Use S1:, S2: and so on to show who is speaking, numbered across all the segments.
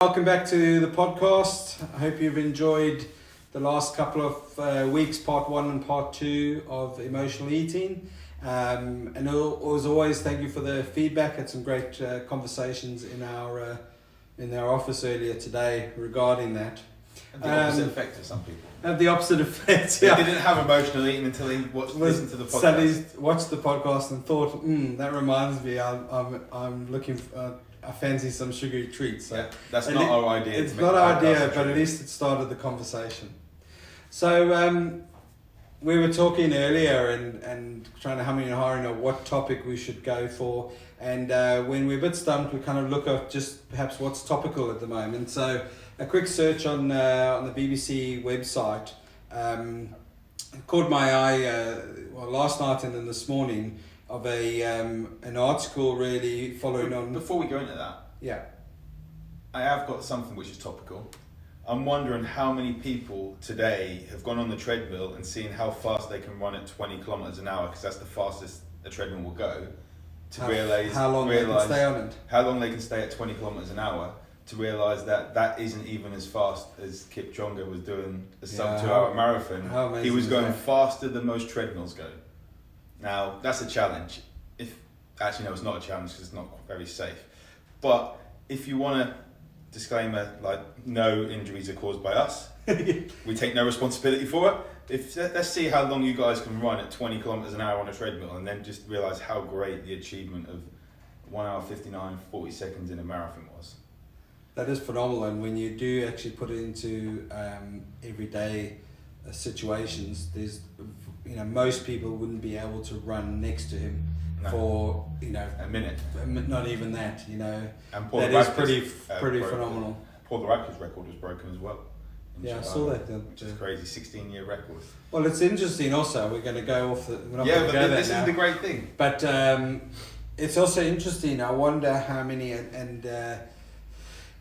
S1: Welcome back to the podcast. I hope you've enjoyed the last couple of weeks, part 1 and part 2 of emotional eating. And as always, thank you for the feedback. Had some great conversations in our office earlier today regarding that.
S2: And the opposite effect for some people.
S1: And the opposite effect,
S2: yeah. They didn't have emotional eating until they listened to the podcast.
S1: Suddenly watched the podcast and thought, that reminds me, I'm looking for... I fancy some sugary treats. So
S2: yeah, that's not our idea.
S1: It's not our idea, but at least it started the conversation. So we were talking earlier and trying to hum and hawing on what topic we should go for. And when we're a bit stumped, we kind of look at just perhaps what's topical at the moment. So a quick search on the BBC website caught my eye last night and then this morning. Of an article really following on.
S2: Before we go into that,
S1: yeah,
S2: I have got something which is topical. I'm wondering how many people today have gone on the treadmill and seen how fast they can run at 20 kilometers an hour, because that's the fastest a treadmill will go. To realise
S1: how long they can stay on it.
S2: How long they can stay at 20 kilometers an hour. To realise that isn't even as fast as Kipchoge was doing a sub 2 hour marathon. He was going faster than most treadmills go. Now, that's a challenge. It's not a challenge because it's not very safe. But if you want a disclaimer, like no injuries are caused by us, we take no responsibility for it. Let's see how long you guys can run at 20 kilometers an hour on a treadmill, and then just realize how great the achievement of 1 hour 59, 40 seconds in a marathon was.
S1: That is phenomenal, and when you do actually put it into everyday situations, there's most people wouldn't be able to run next to him for
S2: a minute,
S1: not even that.
S2: And Paul
S1: that is pretty phenomenal.
S2: Paul Radcliffe's record was broken as well.
S1: Yeah, I saw that.
S2: Which is crazy, 16-year record.
S1: Well, it's interesting. Also, we're going to go off the. We're not
S2: yeah, but
S1: go
S2: this is the great thing.
S1: But it's also interesting. I wonder how many and.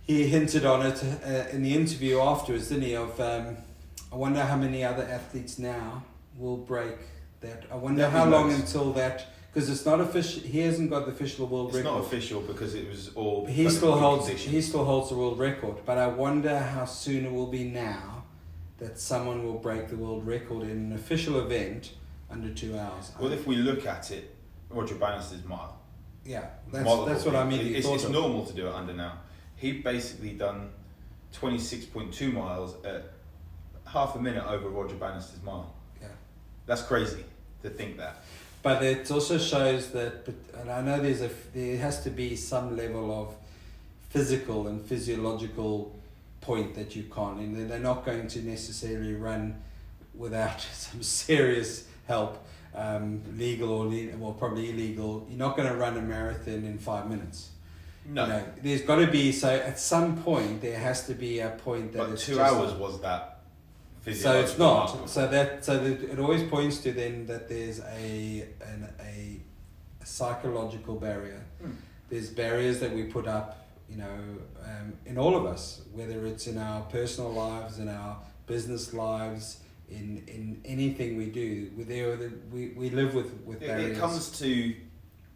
S1: He hinted on it in the interview afterwards, didn't he? I wonder how many other athletes now will break that. I wonder how long until that, because it's not official. He hasn't got the official world record.
S2: It's not official because it was all.
S1: He still holds the world record, but I wonder how soon it will be now that someone will break the world record in an official event under 2 hours.
S2: Well, if we look at it, Roger Bannister's mile.
S1: Yeah, that's what I mean.
S2: It's normal to do it under now. He basically done 26.2 miles at half a minute over Roger Bannister's mile.
S1: Yeah.
S2: That's crazy to think that.
S1: But it also shows that, and I know there has to be some level of physical and physiological point that you can't, and they're not going to necessarily run without some serious help, legal or probably illegal. You're not going to run a marathon in 5 minutes.
S2: No.
S1: There's got to be, so at some point there has to be a point that
S2: it's 2 hours was that.
S1: So it's not. So it always points to then that there's a psychological barrier. There's barriers that we put up, in all of us, whether it's in our personal lives, in our business lives, in anything we do. We live with barriers.
S2: It comes to,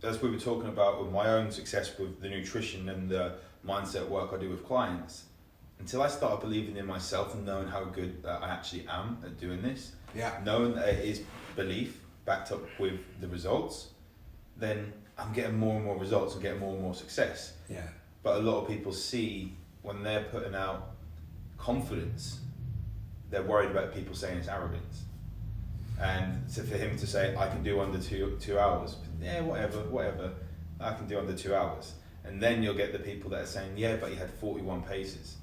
S2: as we were talking about with my own success with the nutrition and the mindset work I do with clients, until I started believing in myself and knowing how good I actually am at doing this, knowing that it is belief backed up with the results, then I'm getting more and more results and getting more and more success.
S1: Yeah.
S2: But a lot of people see when they're putting out confidence, they're worried about people saying it's arrogance. And so for him to say, I can do under two hours, whatever, I can do under 2 hours. And then you'll get the people that are saying, yeah, but he had 41 paces.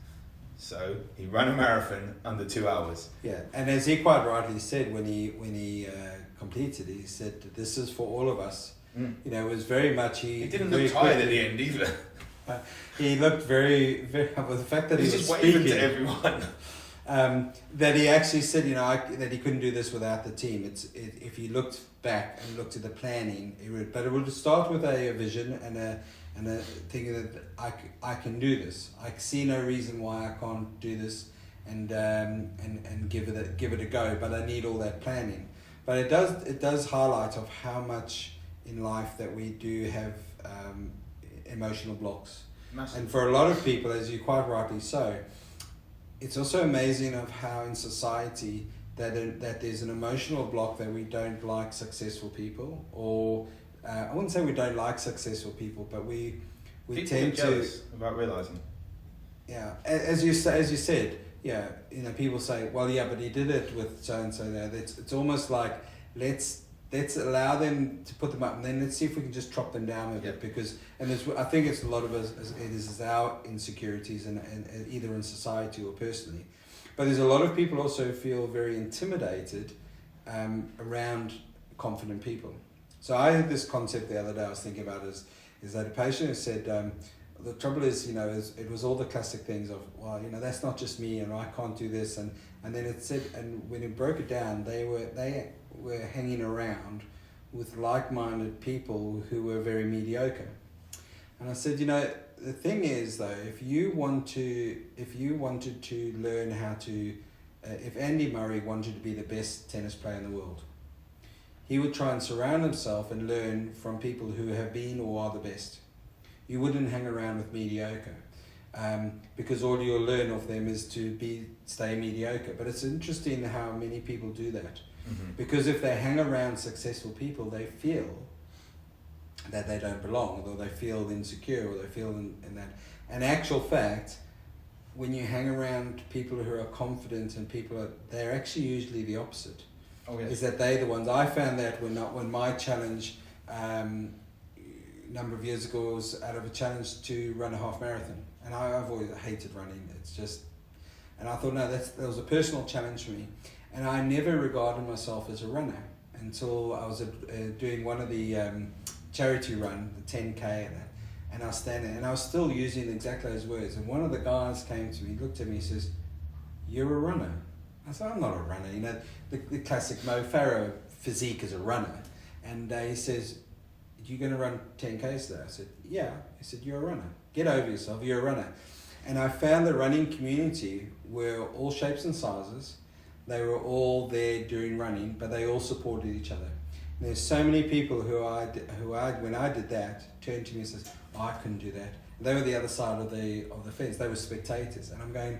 S2: So he ran a marathon under 2 hours.
S1: Yeah, and as he quite rightly said when he completed it, he said, this is for all of us. It was very much...
S2: He didn't look tired at the end either.
S1: He looked very, very... Well, the fact that he was
S2: just
S1: speaking...
S2: waving to everyone.
S1: That he actually said, that he couldn't do this without the team. If he looked back and looked at the planning, but it would start with a vision and a thinking that I can do this. I see no reason why I can't do this, and give it a go. But I need all that planning. But it does highlight of how much in life that we do have emotional blocks.
S2: Massive.
S1: And for a lot of people, as you quite rightly so, it's also amazing of how in society that there's an emotional block that we don't like successful people, or I wouldn't say we don't like successful people, but we
S2: people
S1: tend
S2: get jealous about realizing.
S1: Yeah, as you said, yeah, people say, well, yeah, but he did it with so and so. There, it's almost like let's allow them to put them up, and then let's see if we can just drop them down a bit, because I think it's a lot of us. It is our insecurities, and either in society or personally. But there's a lot of people also who feel very intimidated around confident people. So I had this concept the other day I was thinking about is that a patient who said, the trouble is, it was all the classic things of, well, that's not just me, and I can't do this. And then it said, and when it broke it down, they were hanging around with like-minded people who were very mediocre. And I said, the thing is though, if you wanted to learn how to, if Andy Murray wanted to be the best tennis player in the world, he would try and surround himself and learn from people who have been or are the best. You wouldn't hang around with mediocre, because all you'll learn of them is to stay mediocre. But it's interesting how many people do that, because if they hang around successful people, they feel that they don't belong, or they feel insecure, or they feel in that. In actual fact, when you hang around people who are confident and they're actually usually the opposite.
S2: Oh, yes.
S1: Is that they're the ones. I found that when my challenge number of years ago was out of a challenge to run a half marathon, and I've always hated running. It's just, and I thought, no, that was a personal challenge for me, and I never regarded myself as a runner until I was doing one of the charity run, the 10K, and I was standing, and I was still using exactly those words, and one of the guys came to me, looked at me, and says, "You're a runner." I said, "I'm not a runner." The classic Mo Farah physique as a runner, and he says, "You going to run 10Ks today?" I said, "Yeah." He said, "You're a runner. Get over yourself. You're a runner." And I found the running community were all shapes and sizes. They were all there doing running, but they all supported each other. And there's so many people who when I did that, turned to me and says, "Oh, I couldn't do that." And they were the other side of the fence. They were spectators, and I'm going,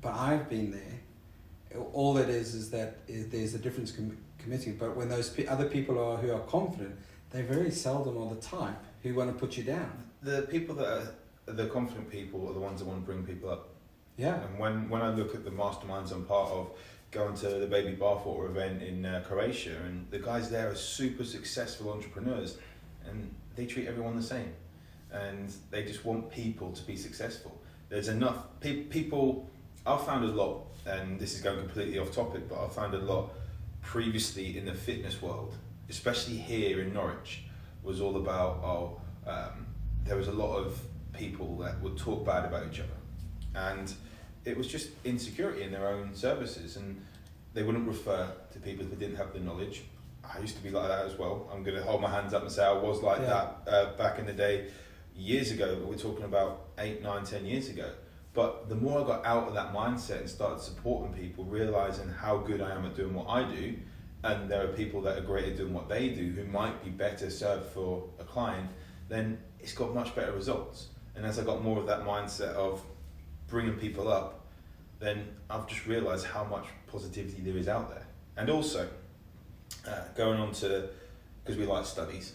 S1: "But I've been there." All it is that there's a difference committing. But when those other people who are confident, they very seldom are the type who want to put you down.
S2: The people that are the confident people are the ones that want to bring people up.
S1: Yeah.
S2: And when I look at the masterminds I'm part of, going to the baby bathwater event in Croatia, and the guys there are super successful entrepreneurs, and they treat everyone the same, and they just want people to be successful. There's enough people. I've found a lot, and this is going completely off topic, but I've found a lot previously in the fitness world, especially here in Norwich, was all about there was a lot of people that would talk bad about each other, and it was just insecurity in their own services, and they wouldn't refer to people who didn't have the knowledge. I used to be like that as well. I'm going to hold my hands up and say I was like that back in the day, years ago, but we're talking about 8, 9, 10 years ago. But the more I got out of that mindset and started supporting people, realising how good I am at doing what I do, and there are people that are great at doing what they do who might be better served for a client, then it's got much better results. And as I got more of that mindset of bringing people up, then I've just realised how much positivity there is out there. And also, going on to, because we like studies,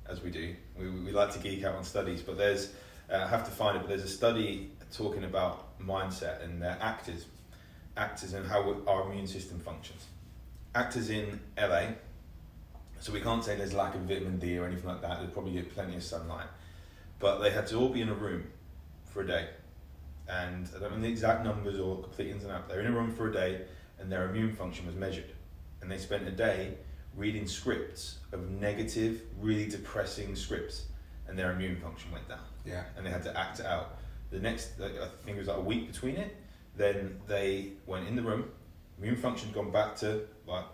S2: as we do, we like to geek out on studies, but there's, I have to find it, but there's a study talking about mindset and actors and how our immune system functions. Actors in LA, so we can't say there's lack of vitamin D or anything like that, there'd probably get plenty of sunlight, but they had to all be in a room for a day, and I don't know the exact numbers or complete ins and outs. They're in a room for a day, and their immune function was measured, and they spent a day reading scripts of negative, really depressing scripts, and their immune function went down.
S1: Yeah.
S2: And they had to act it out. The next, I think it was like a week between it, then they went in the room, immune function's gone back to like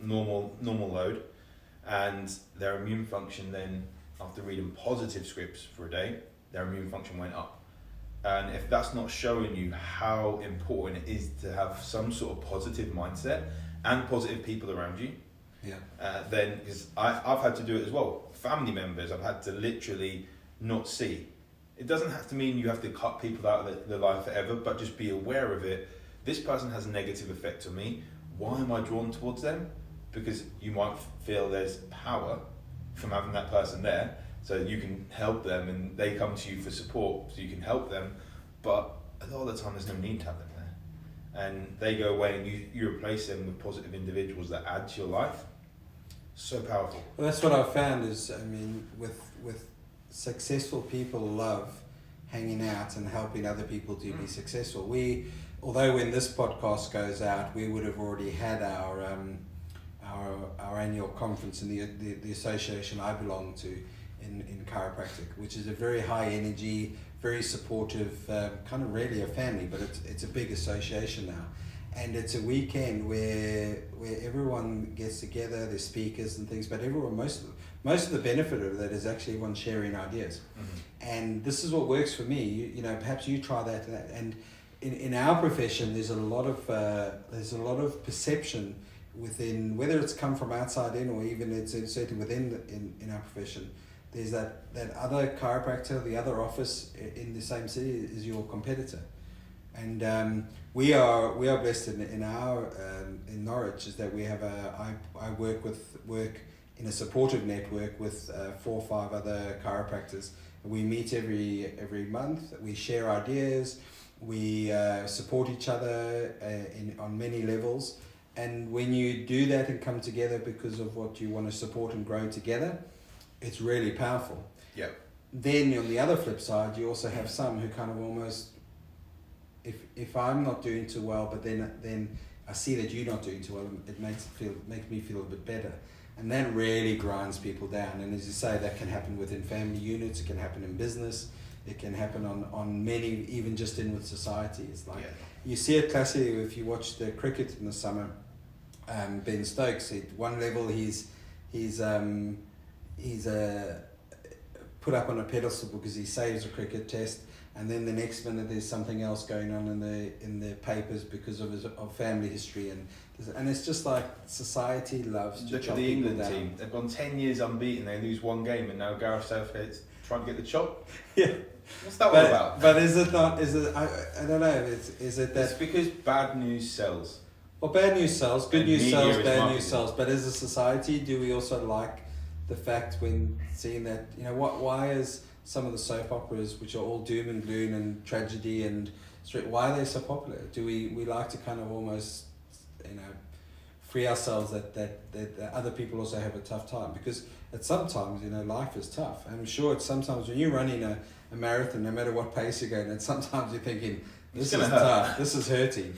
S2: normal load, and their immune function then, after reading positive scripts for a day, their immune function went up. And if that's not showing you how important it is to have some sort of positive mindset and positive people around you, then, because I've had to do it as well. Family members I've had to literally not see It doesn't have to mean you have to cut people out of their life forever, but just be aware of it. This person has a negative effect on me. Why am I drawn towards them? Because you might feel there's power from having that person there, so you can help them and they come to you for support, so you can help them. But a lot of the time there's no need to have them there. And they go away and you replace them with positive individuals that add to your life. So powerful.
S1: Well, that's what I've found is, with successful people love hanging out and helping other people to be successful. Although when this podcast goes out, we would have already had our annual conference in the association I belong to in chiropractic, which is a very high energy, very supportive, kind of really a family, but it's a big association now. And it's a weekend where everyone gets together, there's speakers and things, but most of the benefit of that is actually everyone sharing ideas. And this is what works for me. You know, perhaps you try that. And in our profession, there's a lot of perception within, whether it's come from outside in or even it's inserted within in our profession. There's that other chiropractor, the other office in the same city is your competitor. And we are blessed in our in Norwich is that we have I work in a supportive network with 4 or 5 other chiropractors. We meet every month. We share ideas. We support each other on many levels. And when you do that and come together because of what you want to support and grow together, it's really powerful.
S2: Yeah.
S1: Then on the other flip side, you also have some who kind of almost, if I'm not doing too well, but then I see that you're not doing too well, it makes me feel a bit better. And that really grinds people down. And as you say, that can happen within family units, it can happen in business, it can happen on many, even just in with society. It's like, you see it classically if you watch the cricket in the summer. Ben Stokes, at one level he's put up on a pedestal because he saves a cricket test, and then the next minute there's something else going on in the papers because of his family history, and it's just like society loves to
S2: look
S1: chop
S2: at the
S1: people
S2: England
S1: down.
S2: team. They've gone 10 years unbeaten. They lose 1 game, and now Gareth Southgate's trying to get the chop.
S1: Yeah.
S2: What's that all about?
S1: But is it not? Is it? I don't know. Is it that?
S2: It's because bad news sells.
S1: Well, bad news sells. Good news sells. Bad
S2: marketing.
S1: news sells. But as a society, do we also like the fact when seeing that, you know, why is some of the soap operas, which are all doom and gloom and tragedy and straight, why are they so popular? Do we like to kind of almost, you know, free ourselves that other people also have a tough time? Because at sometimes, you know, life is tough. I'm sure it's sometimes when you're running a marathon, no matter what pace you're going at, sometimes you're thinking, this is tough, this is hurting.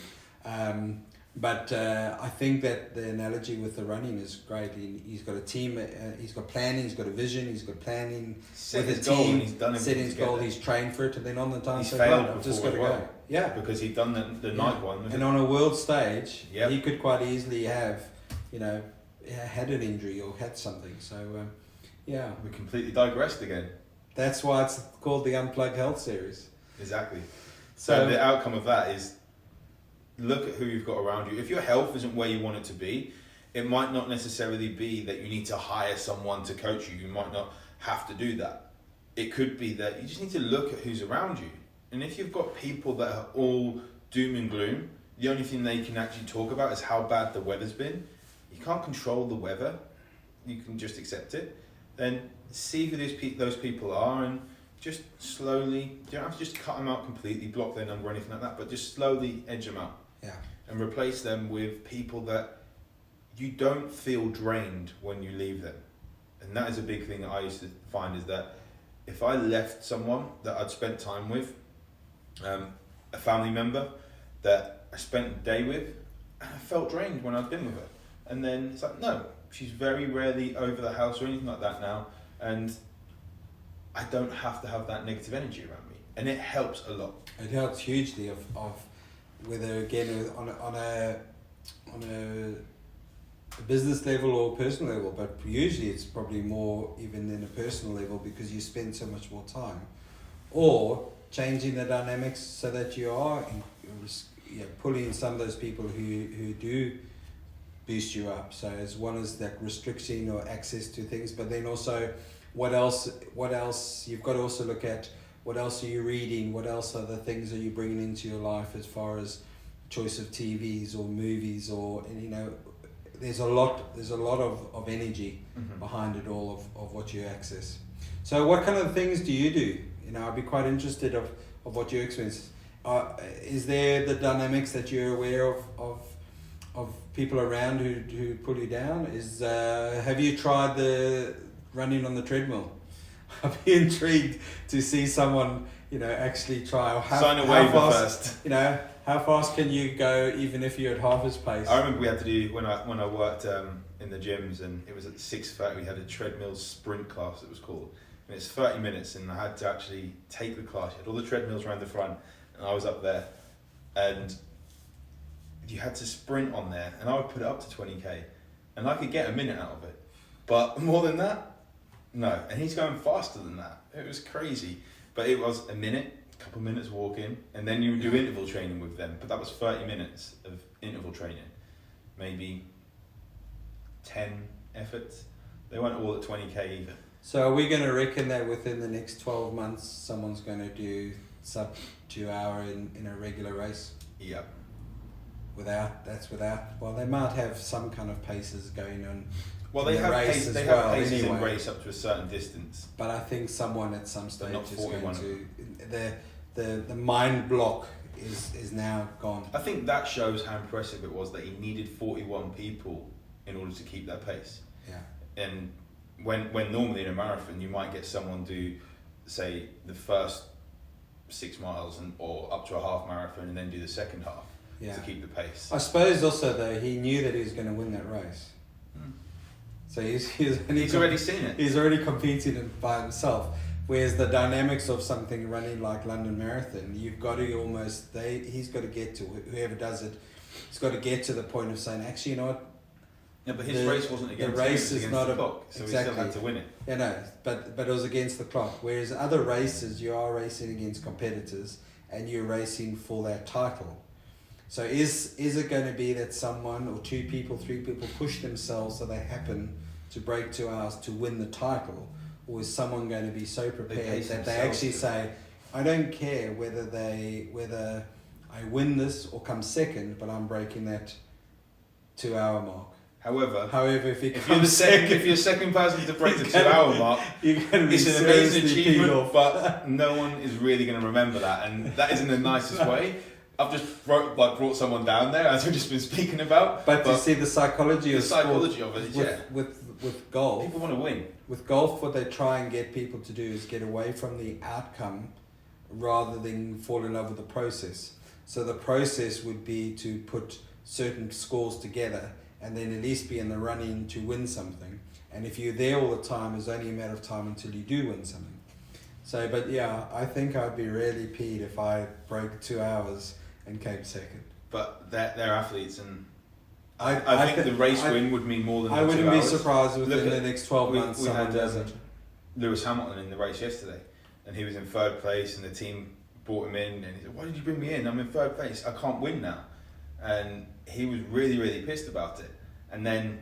S1: But I think that the analogy with the running is great. He's got a team, he's got planning, he's got a vision, he's got planning
S2: Set
S1: with
S2: his
S1: a
S2: goal
S1: team,
S2: and he's done
S1: set his
S2: together.
S1: goal, he's trained for it, and then on the time,
S2: He's
S1: so
S2: failed
S1: I've just
S2: before
S1: got to
S2: as
S1: go.
S2: well.
S1: Yeah.
S2: Because he'd done the night one.
S1: And on a world stage,
S2: Yep.
S1: he could quite easily have, you know, had an injury or had something. So, yeah.
S2: We completely digressed again.
S1: That's why it's called the Unplugged Health Series.
S2: Exactly. So the outcome of that is look at who you've got around you. If your health isn't where you want it to be, it might not necessarily be that you need to hire someone to coach you. You might not have to do that. It could be that you just need to look at who's around you. And if you've got people that are all doom and gloom, the only thing they can actually talk about is how bad the weather's been. You can't control the weather. You can just accept it. Then see who those people are and just slowly, you don't have to just cut them out completely, block their number or anything like that, but just slowly edge them out.
S1: Yeah.
S2: And replace them with people that you don't feel drained when you leave them. And that is a big thing that I used to find, is that if I left someone that I'd spent time with, a family member that I spent a day with, and I felt drained when I'd been with her. And then it's like, no, she's very rarely over the house or anything like that now, and I don't have to have that negative energy around me. And it helps a lot.
S1: It helps hugely of whether again on a business level or personal level, but usually it's probably more even than a personal level because you spend so much more time, or changing the dynamics so that you are pulling some of those people who do boost you up. So as one is that restriction or access to things, but then also what else you've got to also look at. What else are you reading? What else are the things that you bringing into your life as far as choice of TVs or movies or, you know, there's a lot of energy behind it all of what you access. So what kind of things do you do? You know, I'd be quite interested of what you experience. Is there the dynamics that you're aware of people around who pull you down? Have you tried the running on the treadmill? I'd be intrigued to see someone, you know, actually try.
S2: Sign a waiver first.
S1: You know, how fast can you go even if you're at half his pace?
S2: I remember we had to do, when I worked in the gyms, and it was at 6:30, we had a treadmill sprint class, it was called. And it's 30 minutes, and I had to actually take the class. You had all the treadmills around the front, and I was up there, and you had to sprint on there, and I would put it up to 20k, and I could get a minute out of it. But more than that, no. And he's going faster than that. It was crazy. But it was a minute, a couple of minutes walking, and then you would do interval training with them. But that was 30 minutes of interval training. Maybe 10 efforts. They weren't all at 20k either.
S1: So are we going to reckon that within the next 12 months, someone's going to do sub 2 hour in a regular race?
S2: Yeah.
S1: Without, well, they might have some kind of paces going on.
S2: Well, they have paces. They have paces in race up to a certain distance.
S1: But I think someone at some stage
S2: not
S1: is going
S2: 41.
S1: to the mind block is now gone.
S2: I think that shows how impressive it was that he needed 41 people in order to keep that pace.
S1: Yeah.
S2: And when normally in a marathon you might get someone do, say, the first 6 miles or up to a half marathon and then do the second half to keep the pace.
S1: I suppose also though he knew that he was going to win that race. So he's
S2: already seen it.
S1: He's already competed by himself. Whereas the dynamics of something running like London Marathon, you've got to he's got to get to, whoever does it, he's got to get to the point of saying, actually, you know what?
S2: Yeah, but his race wasn't against
S1: the race
S2: him, it was
S1: is
S2: against
S1: not
S2: the clock, so
S1: exactly.
S2: he still had to win it.
S1: Yeah, no, but it was against the clock. Whereas other races, you are racing against competitors and you're racing for that title. So is it going to be that someone or 2 people, 3 people push themselves so they happen to break 2 hours to win the title, or is someone going to be so prepared that they actually say, I don't care whether I win this or come second, but I'm breaking that 2 hour mark.
S2: However,
S1: if
S2: you're second person to break the 2 hour mark, it's an amazing achievement, but no one is really going to remember that, and that isn't the nicest way. I've just brought someone down there, as we've just been speaking about.
S1: But you see the psychology of
S2: it,
S1: with golf.
S2: People want to win.
S1: With golf, what they try and get people to do is get away from the outcome rather than fall in love with the process. So the process would be to put certain scores together and then at least be in the running to win something. And if you're there all the time, it's only a matter of time until you do win something. So, but yeah, I think I'd be really peed if I broke 2 hours and came second.
S2: But they're athletes, and I think the race win would mean more than the 2 hours.
S1: I wouldn't be surprised within the next 12 months someone does it.
S2: Lewis Hamilton in the race yesterday, and he was in 3rd place, and the team brought him in, and he said, "Why did you bring me in? I'm in 3rd place. I can't win now." And he was really, really pissed about it. And then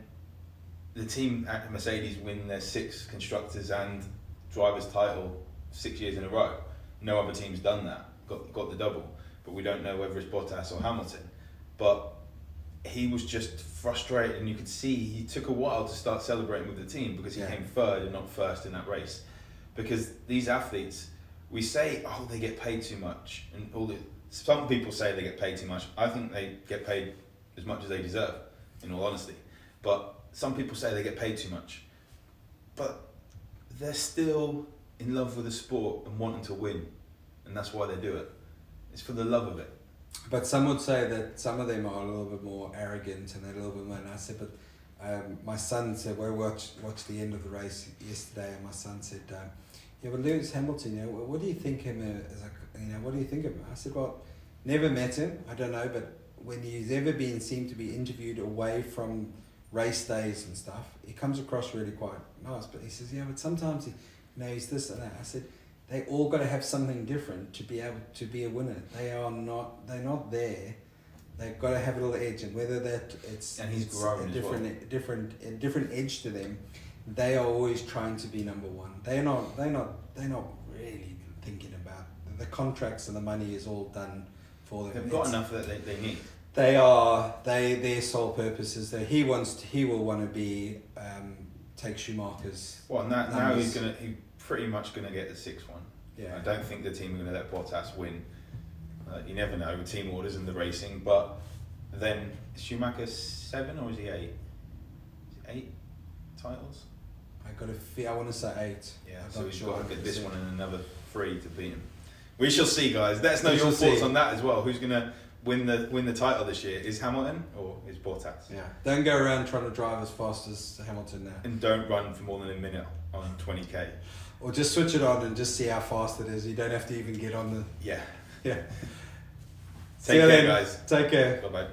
S2: the team at Mercedes win their 6th constructors and drivers title 6 years in a row. No other team's done that. Got the double, but we don't know whether it's Bottas or Hamilton. But he was just frustrated, and you could see he took a while to start celebrating with the team because he came 3rd and not 1st in that race. Because these athletes, we say, oh, they get paid too much, and some people say they get paid too much. I think they get paid as much as they deserve, in all honesty. But some people say they get paid too much. But they're still in love with the sport and wanting to win, and that's why they do it. It's for the love of it.
S1: But some would say that some of them are a little bit more arrogant and they're a little bit more nicer. But my son said, we watched the end of the race yesterday, and my son said, "Yeah, but Lewis Hamilton, you know, what do you think him as a, you know, what do you think of him?" I said, "Well, never met him. I don't know, but when he's ever been seemed to be interviewed away from race days and stuff, he comes across really quite nice." But he says, "Yeah, but sometimes he's this and that." I said, they all got to have something different to be able to be a winner. They're not there. They've got to have a little edge, and whether that it's a different edge to them, they are always trying to be number one. They're not really thinking about. The contracts and the money is all done for them.
S2: They've got enough that they need.
S1: Their sole purpose is that he will want to be take Schumacher's.
S2: Well, now he's pretty much gonna get the 6th one.
S1: Yeah.
S2: I don't think the team are gonna let Bottas win. You never know with team orders and the racing, but then is Schumacher 7 or is he 8? Is it 8 titles?
S1: I want to say 8.
S2: Yeah, so he's got to get this one and another 3 to beat him. We shall see, guys. Let us know your thoughts on that as well. Who's gonna win the title this year? Is Hamilton or is Bottas?
S1: Yeah. Don't go around trying to drive as fast as Hamilton now.
S2: And don't run for more than a minute on 20k.
S1: Or just switch it on and just see how fast it is. You don't have to even get on the.
S2: Yeah.
S1: Yeah.
S2: Take care, guys.
S1: Take care.
S2: Bye bye.